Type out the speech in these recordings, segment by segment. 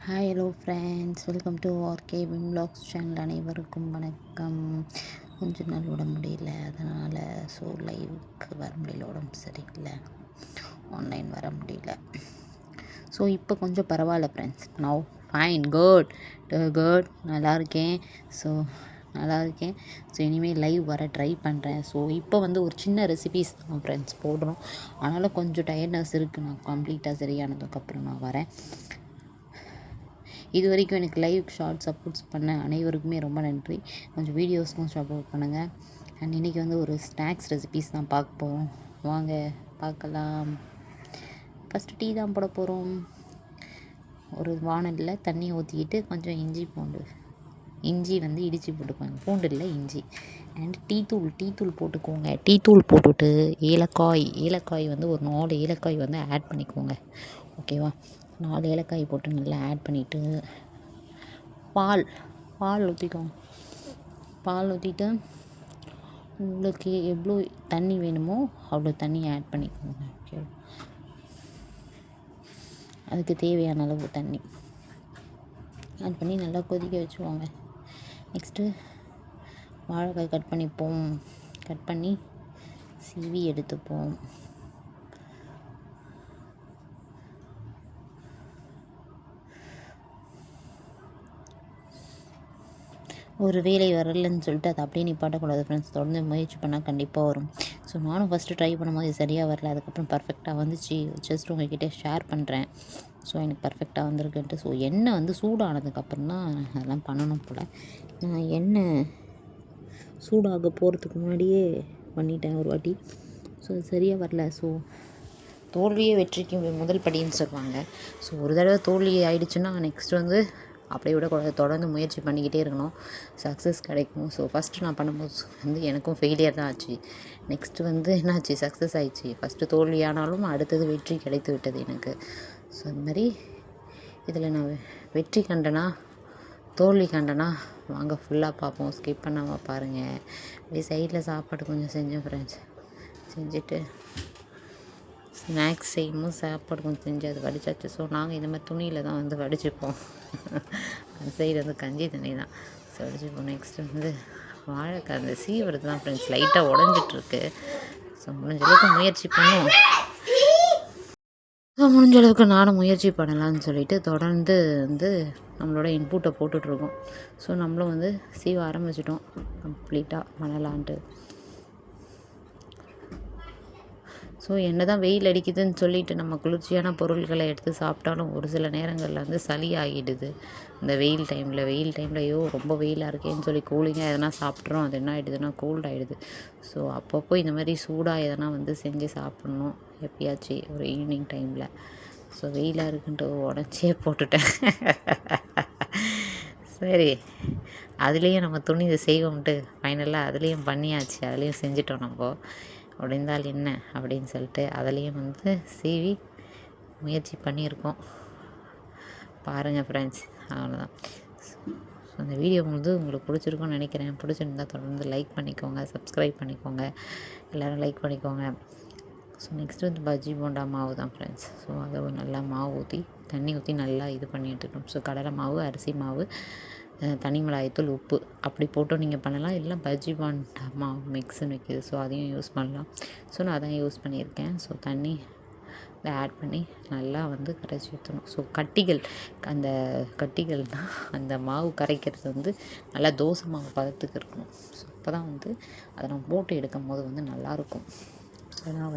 Hi hello friends, welcome to RK விம்லாக்ஸ் channel. அனைவருக்கும் வணக்கம். கொஞ்ச நாள் உடம்பு முடியல, அதனால் லைவுக்கு வர முடியல. உடம்பு சரியில்லை, ஆன்லைன் வர முடியல. இப்போ கொஞ்சம் பரவாயில்ல friends. Now fine, good good, நல்லா இருக்கேன். நல்லா இருக்கேன். இனிமேல் லைவ் வர ட்ரை பண்ணுறேன். இப்போ ஒரு சின்ன ரெசிபீஸ் தான் ஃப்ரெண்ட்ஸ் போடுறோம். அதனால் கொஞ்சம் டயர்ட்னஸ் இருக்குது. நான் கம்ப்ளீட்டாக சரியானதுக்கப்புறம் நான் வரேன். இது வரைக்கும் எனக்கு லைவ் சப்போர்ட்ஸ் பண்ண அனைவருக்குமே ரொம்ப நன்றி. கொஞ்சம் வீடியோஸ்க்கும் சப்போர்ட் பண்ணுங்கள். அண்ட் இன்றைக்கி ஒரு ஸ்நாக்ஸ் ரெசிபீஸ் தான் பார்க்க போகிறோம். வாங்க பார்க்கலாம். ஃபஸ்ட்டு டீ தான் போட போகிறோம். ஒரு வானலில் தண்ணி ஊற்றிக்கிட்டு கொஞ்சம் இஞ்சி இடித்து போட்டுக்கோங்க. பூண்டு இல்லை, இஞ்சி. அண்ட் டீ தூள் போட்டுக்கோங்க. டீ தூள் போட்டுவிட்டு ஏலக்காய் ஒரு 4 ஏலக்காய் ஆட் பண்ணிக்கோங்க. ஓகேவா? 4 ஏலக்காய் போட்டு நல்லா ஆட் பண்ணிவிட்டு பால் ஊற்றிக்கோங்க. பால் ஊற்றிட்டு உங்களுக்கு எவ்வளோ தண்ணி வேணுமோ அவ்வளோ தண்ணி ஆட் பண்ணிக்கோங்க. ஓகே, அதுக்கு தேவையான அளவு தண்ணி ஆட் பண்ணி நல்லா கொதிக்க வச்சுக்கோங்க. நெக்ஸ்ட்டு வாழைக்காய் கட் பண்ணி சீவி எடுத்துப்போம். ஒரு வேலை வரலன்னு சொல்லிட்டு அதை அப்படியே நிப்பாட்டக்கூடாது ஃப்ரெண்ட்ஸ். தொடர்ந்து முயற்சி பண்ணால் கண்டிப்பாக வரும். நானும் ஃபஸ்ட்டு ட்ரை பண்ணும்போது சரியாக வரல. அதுக்கப்புறம் பர்ஃபெக்டாக வந்துச்சு. ஜஸ்ட் உங்கள்கிட்ட ஷேர் பண்ணுறேன். எனக்கு பர்ஃபெக்டாக வந்திருக்குன்ட்டு. எண்ணெய் சூடானதுக்கப்புறம் தான் அதெல்லாம் பண்ணணும் போல். நான் எண்ணெய் சூடாக போகிறதுக்கு முன்னாடியே பண்ணிட்டேன் ஒரு வாட்டி. அது சரியாக வரல. தோல்வியே வெற்றிக்கு முதல் படின்னு சொல்லுவாங்க. ஒரு தடவை தோல்வி ஆயிடுச்சுன்னா நெக்ஸ்ட் அப்படியே விடக்கூடாது. தொடர்ந்து முயற்சி பண்ணிக்கிட்டே இருக்கணும். சக்ஸஸ் கிடைக்கும். ஃபஸ்ட்டு நான் பண்ணும்போது எனக்கும் ஃபெயிலியர் தான் ஆச்சு. நெக்ஸ்ட்டு என்னாச்சு, சக்ஸஸ் ஆயிடுச்சு. ஃபஸ்ட்டு தோல்வியானாலும் அடுத்தது வெற்றி கிடைத்து விட்டது எனக்கு. அது மாதிரி இதில் நான் வெற்றி கண்டனா தோல்வி கண்டனா வாங்க ஃபுல்லாக பார்ப்போம். ஸ்கிப் பண்ணாமல் பாருங்கள். அப்படியே சைடில் சாப்பாடு கொஞ்சம் செஞ்சேன் ஃப்ரெண்ட்ஸ். செஞ்சுட்டு ஸ்நாக்ஸ் செய்யும்போது சாப்பாடு கொஞ்சம் செஞ்சு அது வடிச்சாச்சு. நாங்கள் இந்த மாதிரி துணியில் தான் வடிச்சுப்போம். அந்த சைடு கஞ்சி தண்ணி தான் வடிச்சுப்போம். நெக்ஸ்ட்டு வாழைக்காய் அந்த சீவுறது தான் ஃப்ரெண்ட்ஸ் லைட்டாக உடஞ்சிட்ருக்கு. முடிஞ்ச அளவுக்கு முயற்சி பண்ணுவோம். முடிஞ்ச அளவுக்கு நானும் முயற்சி பண்ணலான்னு சொல்லிட்டு தொடர்ந்து நம்மளோட இன்புட்டை போட்டுட்ருக்கோம். நம்மளும் சீவ ஆரம்பிச்சிட்டோம் கம்ப்ளீட்டாக பண்ணலான்ட்டு. என்ன தான் வெயில் அடிக்குதுன்னு சொல்லிட்டு நம்ம குளிர்ச்சியான பொருட்களை எடுத்து சாப்பிட்டாலும் ஒரு சில நேரங்களில் சளி ஆகிடுது. இந்த வெயில் டைமில் ஐயோ ரொம்ப வெயிலாக இருக்கேன்னு சொல்லி கூலிங்காக எதனா சாப்பிட்றோம். அது என்ன ஆகிடுதுன்னா கோல்ட் ஆகிடுது. அப்பப்போ இந்த மாதிரி சூடாக எதனா செஞ்சு சாப்பிட்ணும் எப்பயாச்சும் ஒரு ஈவினிங் டைமில். வெயிலாக இருக்குன்ட்டு உடச்சே போட்டுட்டேன். சரி, அதுலேயும் நம்ம துணி செய்வோம்ட்டு ஃபைனலாக அதுலேயும் பண்ணியாச்சு. அதுலேயும் செஞ்சிட்டோம் நம்ம. உடைந்தால் என்ன அப்படின்னு சொல்லிட்டு அதுலேயும் சீவி முயற்சி பண்ணியிருக்கோம். பாருங்கள் ஃப்ரெண்ட்ஸ், அவ்வளோதான். அந்த வீடியோ உங்களுக்கு பிடிச்சிருக்குன்னு நினைக்கிறேன். பிடிச்சிருந்தால் தொடர்ந்து லைக் பண்ணிக்கோங்க, சப்ஸ்கிரைப் பண்ணிக்கோங்க, எல்லோரும் லைக் பண்ணிக்கோங்க. நெக்ஸ்ட்டு பஜ்ஜி போண்டா மாவு தான் ஃப்ரெண்ட்ஸ். அதை நல்லா மாவு ஊற்றி தண்ணி ஊற்றி நல்லா இது பண்ணி எடுத்துக்கணும். கடலை மாவு, அரிசி மாவு, தனி மிளகாய்த்தூள், உப்பு அப்படி போட்டு நீங்கள் பண்ணலாம். இல்லை பஜ்ஜி போண்டா மாவு மிக்ஸுன்னு விற்கிது. அதையும் யூஸ் பண்ணலாம். நான் அதான் யூஸ் பண்ணியிருக்கேன். தண்ணி இதை ஆட் பண்ணி நல்லா கரைச்சி ஊற்றணும். அந்த கட்டிகள் தான் அந்த மாவு கரைக்கிறது நல்லா தோசை மாவு பதத்துக்கு இருக்கணும். அப்போ தான் அதை நம்ம போட்டு எடுக்கும் போது நல்லாயிருக்கும். ஆனால்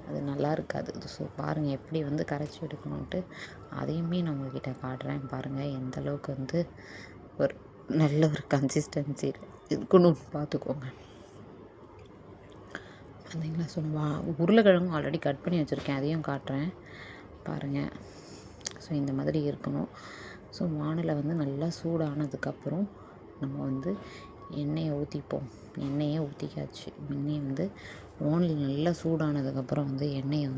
அது நல்லா இருக்காது. பாருங்கள் எப்படி கரைச்சி எடுக்கணுன்ட்டு. அதையுமே நான் உங்கள்கிட்ட காட்டுறேன். பாருங்கள் எந்த அளவுக்கு ஒரு நல்ல ஒரு கன்சிஸ்டன்சி இருக்கணும்னு பார்த்துக்கோங்க. பார்த்தீங்களா? உருளைக்கிழங்கும் ஆல்ரெடி கட் பண்ணி வச்சுருக்கேன், அதையும் காட்டுறேன் பாருங்கள். இந்த மாதிரி இருக்கணும். வானலை நல்லா சூடானதுக்கப்புறம் நம்ம எண்ணெயை ஊற்றிப்போம். எண்ணெயை ஊற்றிக்காச்சு. எண்ணெயை வானல் நல்லா சூடானதுக்கப்புறம் எண்ணெயை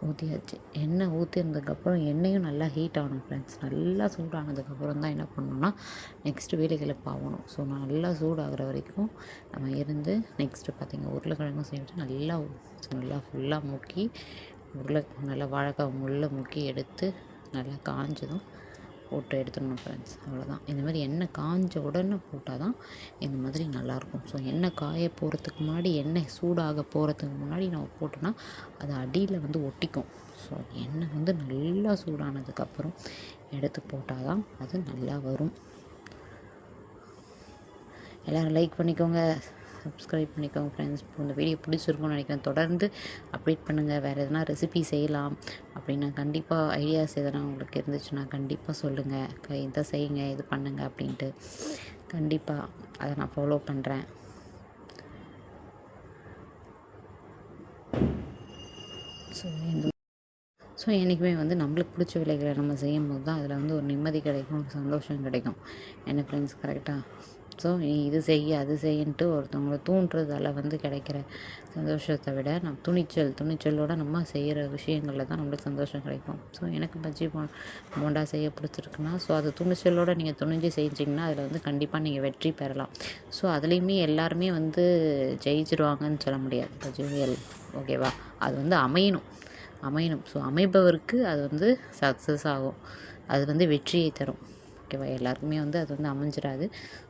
ஊற்றியாச்சு. எண்ணெய் ஊற்றினதுக்கப்புறம் எண்ணெயும் நல்லா ஹீட் ஆகணும் ஃப்ரெண்ட்ஸ். நல்லா சூடானதுக்கப்புறம் தான் என்ன பண்ணணும்னா நெக்ஸ்ட்டு வேலைகளை பார்க்கணும். நல்லா சூடாகிற வரைக்கும் நம்ம இருந்து நெக்ஸ்ட்டு பார்த்திங்க உருளைக்கிழங்கும் செஞ்சு நல்லா ஃபுல்லாக முக்கி நல்லா வாழைக்காய் முள்ளை முக்கி எடுத்து நல்லா காஞ்சதும் போட்டு எடுத்துடணும் ஃப்ரெண்ட்ஸ். அவ்வளோதான். இந்த மாதிரி எண்ணெய் காஞ்ச உடனே போட்டால் தான் இந்த மாதிரி நல்லாயிருக்கும். ஸோ எண்ணெய் காய போகிறதுக்கு முன்னாடி, எண்ணெய் சூடாக போகிறதுக்கு முன்னாடி நம்ம போட்டோன்னா அது அடியில் வந்து ஒட்டிக்கும். ஸோ எண்ணெய் வந்து நல்லா சூடானதுக்கப்புறம் எடுத்து போட்டால் தான் அது நல்லா வரும். எல்லோரும் லைக் பண்ணிக்கோங்க, சப்ஸ்கிரைப் பண்ணிக்கோங்க ஃப்ரெண்ட்ஸ். இந்த வீடியோ பிடிச்சிருக்கும்னு நினைக்கிறேன். தொடர்ந்து அப்டேட் பண்ணுங்கள். வேறு எதனா ரெசிபி செய்யலாம் அப்படின்னா கண்டிப்பாக ஐடியாஸ் எதனா உங்களுக்கு இருந்துச்சுன்னா கண்டிப்பாக சொல்லுங்கள். இதை செய்யுங்க, இது பண்ணுங்கள் அப்படின்ட்டு. கண்டிப்பாக அதை நான் ஃபாலோ பண்ணுறேன். ஸோ என்றைக்குமே வந்து நம்மளுக்கு பிடிச்ச வேலைகளை நம்ம செய்யும்போது தான் அதில் வந்து ஒரு நிம்மதி கிடைக்கும், ஒரு சந்தோஷம் கிடைக்கும். என்ன ஃப்ரெண்ட்ஸ், கரெக்டாக? ஸோ நீ இது செய்ய அது செய்யின்ட்டு ஒருத்தவங்களை தூண்டுறதால வந்து கிடைக்கிற சந்தோஷத்தை விட நம்ம துணிச்சலோடு நம்ம செய்கிற விஷயங்களில் தான் நம்மளுக்கு சந்தோஷம் கிடைக்கும். ஸோ எனக்கு பஜ்ஜி போண்டா செய்ய பிடிச்சிருக்குன்னா, ஸோ அது துணிச்சலோடு நீங்கள் துணிஞ்சு செஞ்சிங்கன்னா அதில் வந்து கண்டிப்பாக நீங்கள் வெற்றி பெறலாம். ஸோ அதுலேயுமே எல்லாருமே வந்து ஜெயிச்சிருவாங்கன்னு சொல்ல முடியாது. பஜ்ஜியல் ஓகேவா? அது வந்து அமையணும். ஸோ அமைப்பவருக்கு அது வந்து சக்ஸஸ் ஆகும், அது வந்து வெற்றியை தரும். ஓகேவா? எல்லாருக்குமே வந்து அது வந்து அமைஞ்சிடாது.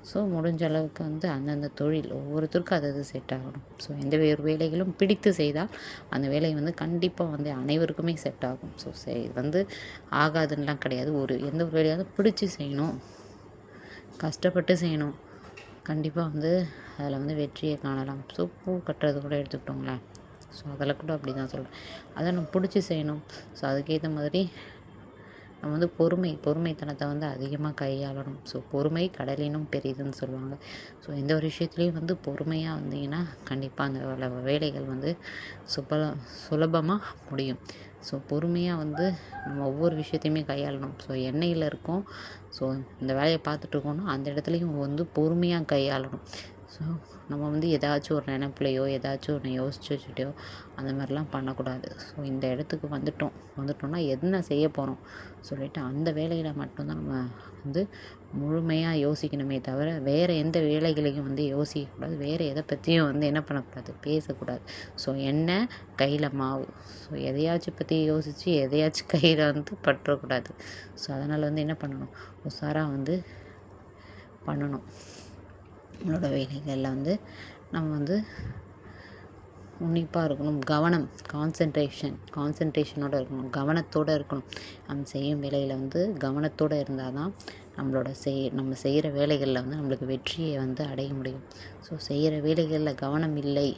ஸோ முடிஞ்ச அளவுக்கு வந்து அந்தந்த தொழில் ஒவ்வொருத்தருக்கும் அது செட் ஆகணும். ஸோ எந்த வேறு வேலைகளும் பிடித்து செய்தால் அந்த வேலை வந்து கண்டிப்பாக வந்து அனைவருக்குமே செட் ஆகும். ஸோ இது வந்து ஆகாதுன்னெலாம் கிடையாது. எந்த ஒரு வேலையாவது பிடிச்சி செய்யணும், கஷ்டப்பட்டு செய்யணும். கண்டிப்பாக வந்து அதில் வந்து வெற்றியை காணலாம். ஸோ பூ கட்டுறது கூட எடுத்துக்கிட்டோங்களேன். ஸோ அதில் கூட அப்படி தான் சொல்கிறேன். அதை நம்ம பிடிச்சி செய்யணும். ஸோ அதுக்கேற்ற மாதிரி நம்ம வந்து பொறுமைத்தனத்தை வந்து அதிகமாக கையாளணும். ஸோ பொறுமை கடலினும் பெரிதுன்னு சொல்லுவாங்க. ஸோ எந்த ஒரு விஷயத்துலையும் வந்து பொறுமையாக வந்தீங்கன்னா கண்டிப்பாக அந்த வேலைகள் வந்து சுலபமாக முடியும். ஸோ பொறுமையாக வந்து நம்ம ஒவ்வொரு விஷயத்தையுமே கையாளணும். ஸோ எண்ணெயில் இருக்கோம், ஸோ இந்த வேலையை பார்த்துட்ருக்கோன்னா அந்த இடத்துலையும் வந்து பொறுமையாக கையாளணும். ஸோ நம்ம வந்து ஏதாச்சும் ஒரு நினைப்புலையோ ஏதாச்சும் ஒன்று யோசிச்சு வச்சுட்டோ அந்த மாதிரிலாம் பண்ணக்கூடாது. ஸோ இந்த இடத்துக்கு வந்துட்டோம்னா என்ன செய்ய போகிறோம் சொல்லிவிட்டு அந்த வேலையில் மட்டும்தான் நம்ம வந்து முழுமையாக யோசிக்கணுமே தவிர வேறு எந்த வேலைகளையும் வந்து யோசிக்கக்கூடாது. வேறு எதை பற்றியும் வந்து என்ன பண்ணக்கூடாது, பேசக்கூடாது. ஸோ எண்ணெய் கையில் மாவு. ஸோ எதையாச்சும் பற்றி யோசித்து எதையாச்சும் கையில் வந்து பற்றக்கூடாது. ஸோ அதனால் வந்து என்ன பண்ணணும், உஷாராக வந்து பண்ணணும். நம்மளோட வேலைகளில் வந்து நம்ம வந்து உன்னிப்பாக இருக்கணும். கான்சன்ட்ரேஷனோடு இருக்கணும், கவனத்தோடு இருக்கணும். நம்ம செய்யும் வேலையில் வந்து கவனத்தோடு இருந்தால் தான் நம்ம செய்கிற வேலைகளில் வந்து நம்மளுக்கு வெற்றியை வந்து அடைய முடியும். ஸோ செய்கிற வேலைகளில் கவனம் இல்லை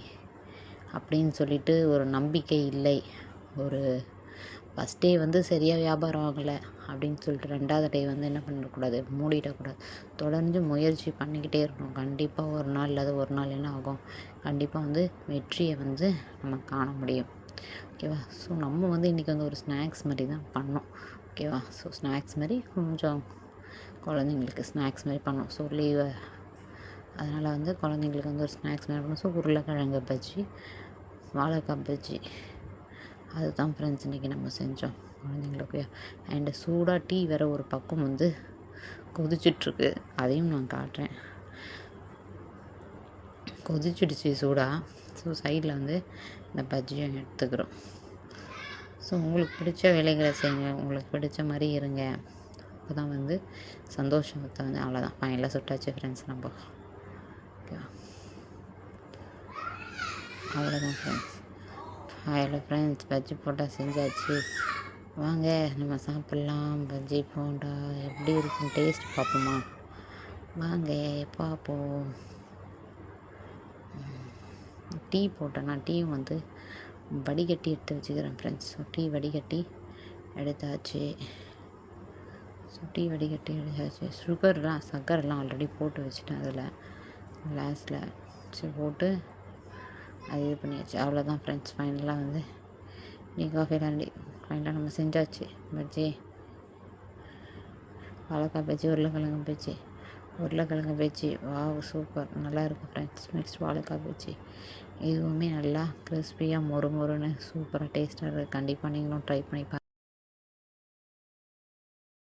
அப்படின்னு சொல்லிட்டு ஒரு நம்பிக்கை இல்லை, ஒரு ஃபஸ்ட் டே வந்து சரியாக வியாபாரம் ஆகலை அப்படின்னு சொல்லிட்டு 2வது டே வந்து என்ன பண்ணக்கூடாது, மூடிடக்கூடாது. தொடர்ந்து முயற்சி பண்ணிக்கிட்டே இருக்கணும். கண்டிப்பாக ஒரு நாள் இல்லாத ஒரு நாள் என்ன ஆகும், கண்டிப்பாக வந்து வெற்றியை வந்து நம்ம காண முடியும். ஓகேவா? ஸோ நம்ம வந்து இன்றைக்கி வந்து ஒரு ஸ்நாக்ஸ் மாதிரி தான் பண்ணோம். ஓகேவா? ஸோ ஸ்நாக்ஸ் மாதிரி கொஞ்சம் குழந்தைங்களுக்கு ஸ்நாக்ஸ் மாதிரி பண்ணோம். ஸோ லீவை அதனால் வந்து குழந்தைங்களுக்கு வந்து ஒரு ஸ்நாக்ஸ் மாதிரி பண்ணோம். ஸோ உருளைக்கிழங்கு பஜ்ஜி, வாழைக்காய் பஜ்ஜி, அதுதான் ஃப்ரெண்ட்ஸ் இன்றைக்கி நம்ம செஞ்சோம் குழந்தைங்களுக்கு. அண்டு சூடாக டீ வேறு ஒரு பக்கம் வந்து கொதிச்சிட்ருக்கு, அதையும் நான் காட்டுறேன். கொதிச்சிடுச்சு சூடாக. ஸோ சைடில் வந்து இந்த பஜ்ஜியும் எடுத்துக்கிறோம். ஸோ உங்களுக்கு பிடிச்ச வேலைகளை செய்யுங்க, உங்களுக்கு பிடிச்ச மாதிரி இருங்க. அப்போ தான் வந்து சந்தோஷத்தை வந்து அவ்வளோதான். ஃபைனலாக சுட்டாச்சு ஃப்ரெண்ட்ஸ் நம்ம. ஓகே, அவ்வளோதான் friends. Hello friends, bajji bonda செஞ்சாச்சு. வாங்க நம்ம சாப்பிட்லாம். பஜ்ஜி போண்டா எப்படி இருக்கும், டேஸ்ட் பார்ப்போமா? வாங்க பார்ப்போம். டீ போட்டேன்னா டீயும் வந்து வடிகட்டி எடுத்து வச்சுக்கிறேன் ஃப்ரெண்ட்ஸ். ஸோ டீ வடிகட்டி எடுத்தாச்சு. சர்க்கரைலாம் ஆல்ரெடி போட்டு வச்சுட்டேன் அதில் கிளாஸில். சரி போட்டு அது இது பண்ணியாச்சு. அவ்வளோதான் ஃப்ரெண்ட்ஸ். ஃபைனலாக வந்து காஃபி ரெடி. ஃபைனலாக நம்ம செஞ்சாச்சு பஜ்ஜி, வாழைக்காய் பஜ்ஜி, உருளைக்கிழங்கு பஜ்ஜி. வாவ், சூப்பர், நல்லா இருக்கும் ஃப்ரெண்ட்ஸ். நெக்ஸ்ட் வாழைக்காய் பஜ்ஜி, இதுவுமே நல்லா கிறிஸ்பியாக மொறுன்னு சூப்பராக டேஸ்ட்டாக இருக்குது. கண்டிப்பாக நீங்களும் ட்ரை பண்ணி பாருங்கள்.